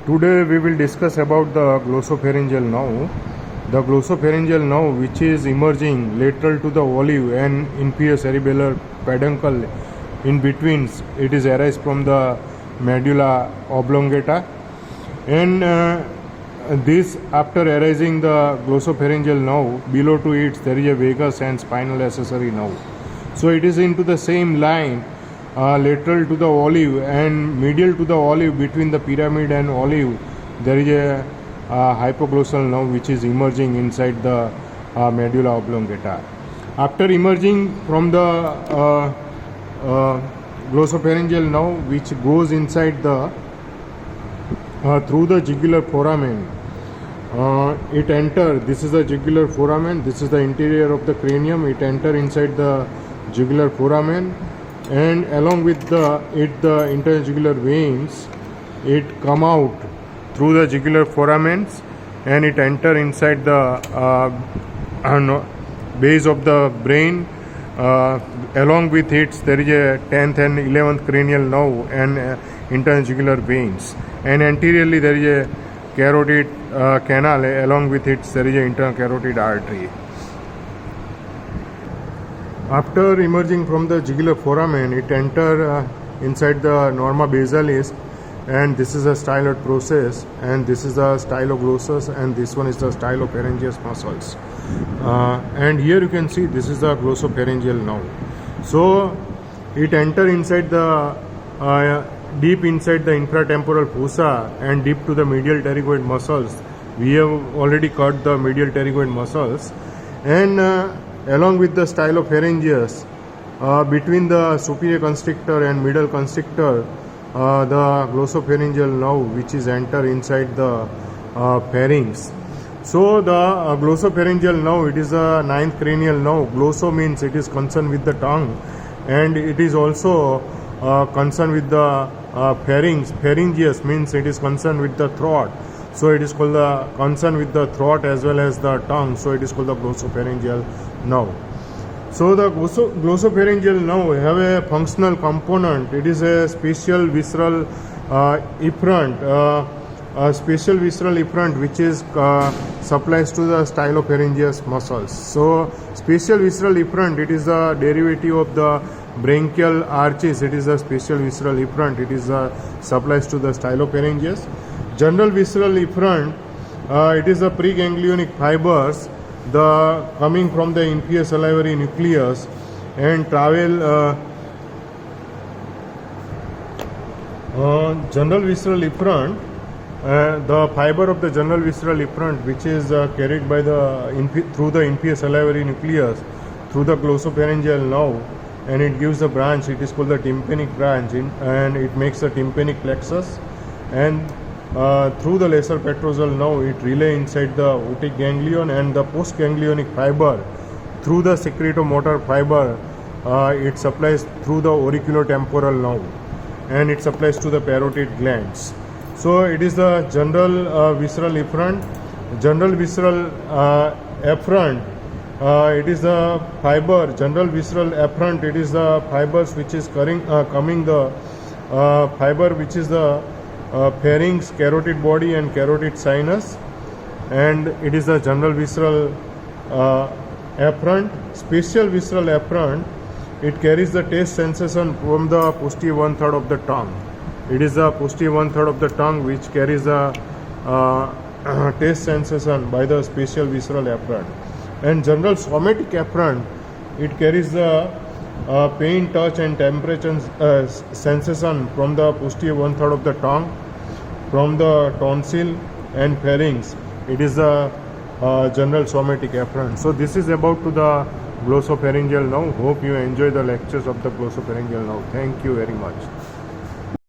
Today we will discuss about the glossopharyngeal nerve. The glossopharyngeal nerve, which is emerging lateral to the olive and inferior cerebellar peduncle in between, it is arise from the medulla oblongata, and this after arising the glossopharyngeal nerve, below to it there is a vagus and spinal accessory nerve. So it is into the same line, lateral to the olive and medial to the olive, between the pyramid and olive there is a hypoglossal nerve which is emerging inside the medulla oblongata. After emerging from the glossopharyngeal nerve, which goes inside the through the jugular foramen, it enter, this is the jugular foramen, this is the interior of the cranium, it enter inside the jugular foramen, and along with the interjugular veins, it come out through the jugular foramens and it enter inside the base of the brain. Along with it there is a 10th and 11th cranial nerve and interjugular veins, and anteriorly there is a carotid canal, along with it there is an internal carotid artery. After emerging from the jugular foramen, it enter inside the norma basalis, and this is a styloid process, and this is the styloglossus, and this one is the stylopharyngeus muscles. And here you can see this is the glossopharyngeal nerve. So it enter inside the deep inside the infratemporal fossa and deep to the medial pterygoid muscles. We have already cut the medial pterygoid muscles, and along with the stylopharyngeus, between the superior constrictor and middle constrictor, the glossopharyngeal nerve which is enter inside the pharynx. So the glossopharyngeal nerve, it is a 9th cranial nerve. Glosso means it is concerned with the tongue, and it is also concerned with the pharynx. Pharyngeus means it is concerned with the throat. So it is called the concern with the throat as well as the tongue. So it is called the glossopharyngeal nerve. So the glossopharyngeal nerve have a functional component. It is a special visceral efferent, a special visceral efferent which is supplies to the stylopharyngeus muscles. So special visceral efferent, it is a derivative of the branchial arches. It is a special visceral efferent. It is supplies to the stylopharyngeus. General visceral efferent, it is a preganglionic fibers, the coming from the inferior salivary nucleus and travel general visceral efferent. The fiber of the general visceral efferent, which is carried by the through the inferior salivary nucleus through the glossopharyngeal nerve, and it gives a branch. It is called the tympanic branch, and it makes a tympanic plexus, and through the lesser petrosal nerve it relay inside the otic ganglion, and the postganglionic fiber through the secretomotor fiber, it supplies through the auriculotemporal nerve, and it supplies to the parotid glands. So it is the general visceral efferent. General visceral efferent, it is the fiber. General visceral efferent, it is the fibers which is coming the fiber which is the pharynx, carotid body and carotid sinus, and it is the general visceral efferent. Special visceral efferent, it carries the taste sensation from the posterior 1/3 of the tongue. It is the posterior 1/3 of the tongue which carries the taste sensation by the special visceral efferent. And general somatic efferent, it carries the pain, touch and temperature sensation from the posterior 1/3 of the tongue, from the tonsil and pharynx. It is the general somatic efferent. So this is about to the glossopharyngeal nerve. Hope you enjoy the lectures of the glossopharyngeal nerve. Thank you very much.